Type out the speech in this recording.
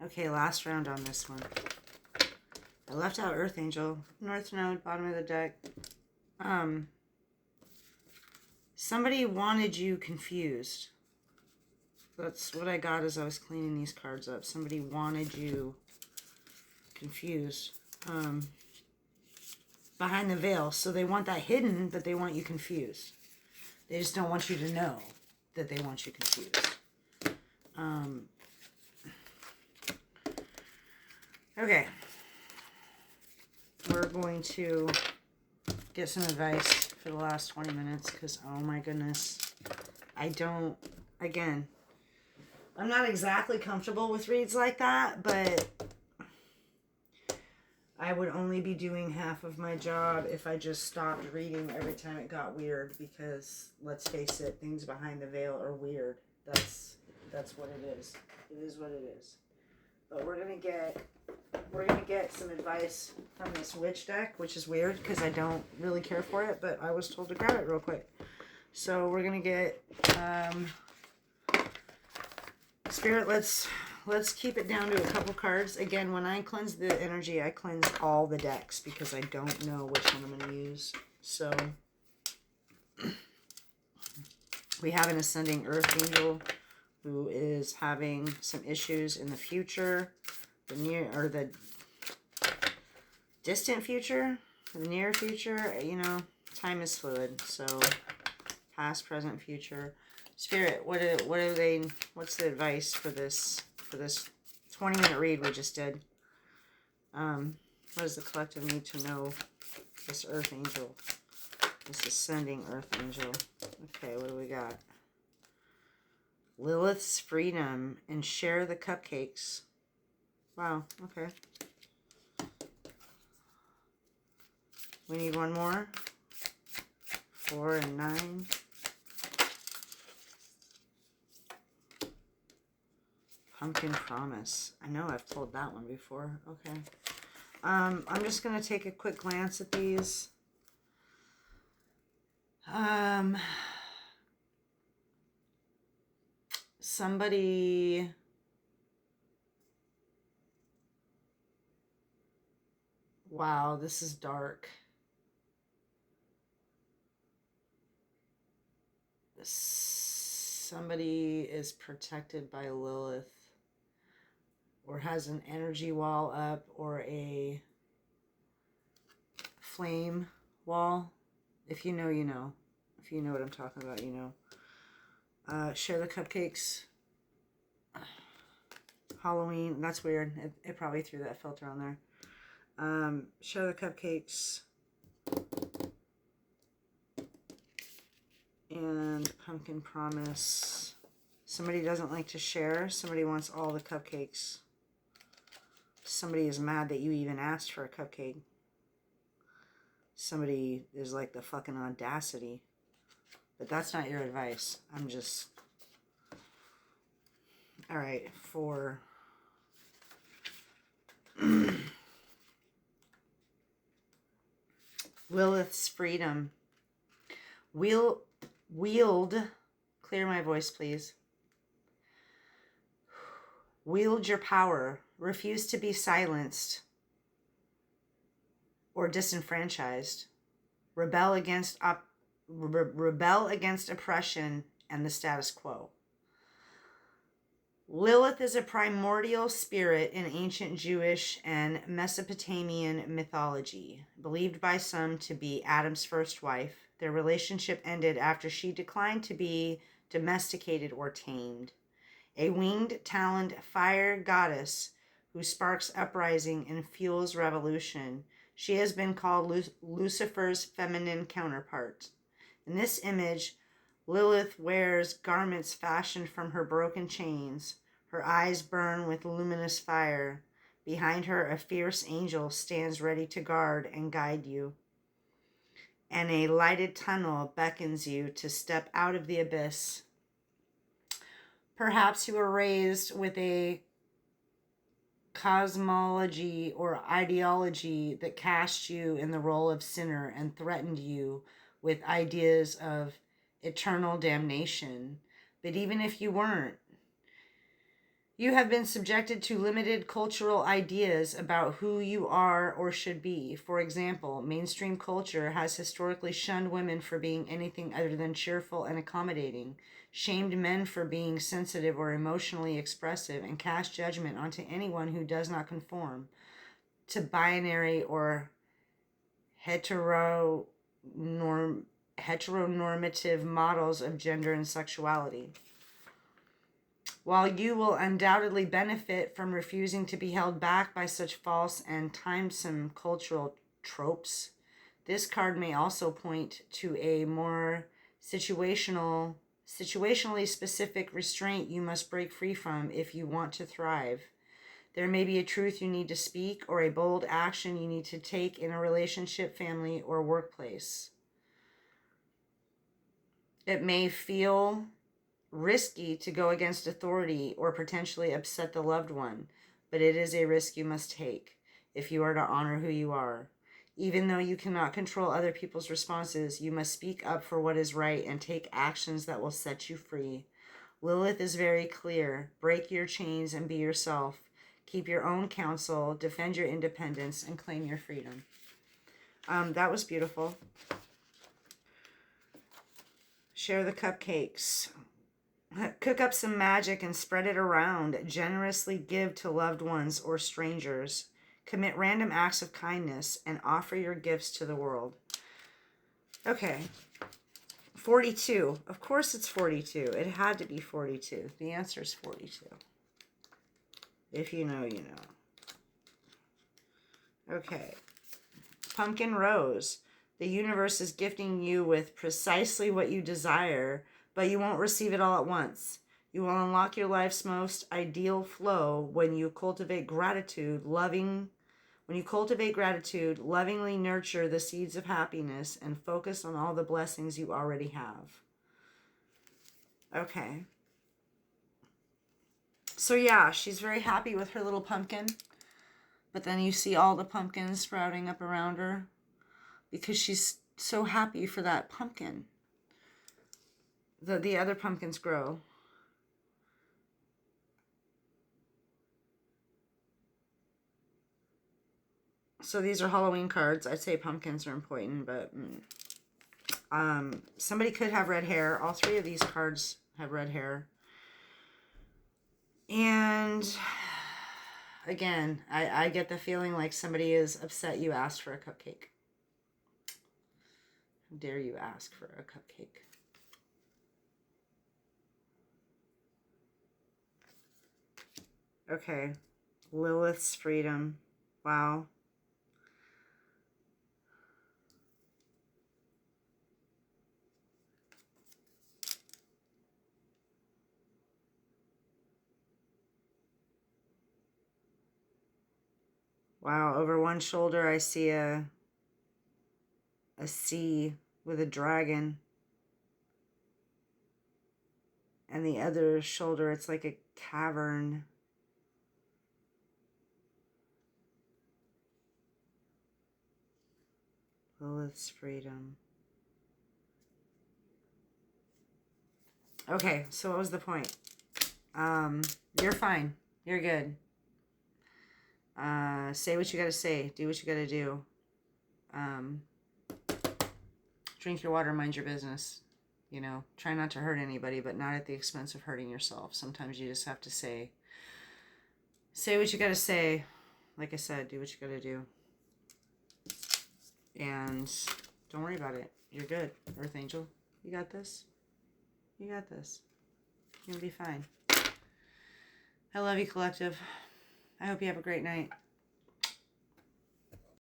Okay, last round on this one. I left out Earth Angel. North Node, bottom of the deck. Somebody wanted you confused. That's what I got as I was cleaning these cards up. Somebody wanted you confused. Behind the veil. So they want that hidden, but they want you confused. They just don't want you to know that they want you confused. Okay. We're going to get some advice for the last 20 minutes because, oh my goodness, again, I'm not exactly comfortable with reads like that, but I would only be doing half of my job if I just stopped reading every time it got weird because, let's face it, things behind the veil are weird. That's what it is. It is what it is. But we're gonna get some advice from this witch deck, which is weird because I don't really care for it, but I was told to grab it real quick. So we're gonna get Spirit. Let's keep it down to a couple cards. Again, when I cleanse the energy, I cleanse all the decks because I don't know which one I'm gonna use. So we have an ascending Earth Angel who is having some issues in the future, the near or the distant future, the near future. You know, time is fluid, so past, present, future. Spirit, what's the advice for this 20-minute read we just did? What does the collective need to know? This Earth Angel, this ascending Earth Angel. Okay, what do we got? Lilith's freedom and share the cupcakes. Wow, okay. We need one more. 4 and 9. Pumpkin Promise. I know I've told that one before. Okay. I'm just going to take a quick glance at these. Somebody... Wow, this is dark. Somebody is protected by Lilith or has an energy wall up or a flame wall. If you know, you know. If you know what I'm talking about, you know. Share the cupcakes. Halloween. That's weird. It probably threw that filter on there. Share the cupcakes. And Pumpkin Promise. Somebody doesn't like to share. Somebody wants all the cupcakes. Somebody is mad that you even asked for a cupcake. Somebody is like the fucking audacity. But that's not your advice. I'm just... Alright, for... Lilith's freedom. Wield, clear my voice, please. Wield your power. Refuse to be silenced or disenfranchised. Rebel against oppression and the status quo. Lilith is a primordial spirit in ancient Jewish and Mesopotamian mythology, believed by some to be Adam's first wife. Their relationship ended after she declined to be domesticated or tamed. A winged, taloned fire goddess who sparks uprising and fuels revolution, she has been called Lucifer's feminine counterpart. In this image, Lilith wears garments fashioned from her broken chains. Her eyes burn with luminous fire. Behind her, a fierce angel stands ready to guard and guide you. And a lighted tunnel beckons you to step out of the abyss. Perhaps you were raised with a cosmology or ideology that cast you in the role of sinner and threatened you with ideas of eternal damnation. But even if you weren't, You have been subjected to limited cultural ideas about who you are or should be. For example, mainstream culture has historically shunned women for being anything other than cheerful and accommodating, shamed men for being sensitive or emotionally expressive, and cast judgment onto anyone who does not conform to binary or heteronormative models of gender and sexuality. While you will undoubtedly benefit from refusing to be held back by such false and timesome cultural tropes, this card may also point to a more situationally specific restraint you must break free from if you want to thrive. There may be a truth you need to speak or a bold action you need to take in a relationship, family, or workplace. It may feel risky to go against authority or potentially upset the loved one, but it is a risk you must take if you are to honor who you are. Even though you cannot control other people's responses, you must speak up for what is right and take actions that will set you free. Lilith is very clear. Break your chains and be yourself. Keep your own counsel, defend your independence, and claim your freedom. That was beautiful. Share the cupcakes. Cook up some magic and spread it around. Generously give to loved ones or strangers. Commit random acts of kindness and offer your gifts to the world. Okay. 42. Of course it's 42. It had to be 42. The answer is 42. If you know, you know. Okay. Pumpkin Rose. The universe is gifting you with precisely what you desire, but you won't receive it all at once. You will unlock your life's most ideal flow when you cultivate gratitude, lovingly nurture the seeds of happiness, and focus on all the blessings you already have. Okay. So yeah, she's very happy with her little pumpkin. But then you see all the pumpkins sprouting up around her because she's so happy for that pumpkin. The other pumpkins grow. So these are Halloween cards. I'd say pumpkins are important, but somebody could have red hair. All three of these cards have red hair. And again, I get the feeling like somebody is upset you asked for a cupcake. How dare you ask for a cupcake? Okay. Lilith's freedom. Wow. Wow, over one shoulder I see a sea with a dragon. And the other shoulder, it's like a cavern. Lilith's freedom. Okay, so what was the point? You're fine. You're good. Say what you gotta say. Do what you gotta do. Drink your water, mind your business. You know, try not to hurt anybody, but not at the expense of hurting yourself. Sometimes you just have to say what you gotta say. Like I said, do what you gotta do. And don't worry about it. You're good, Earth Angel. You got this. You got this. You'll be fine. I love you, Collective. I hope you have a great night.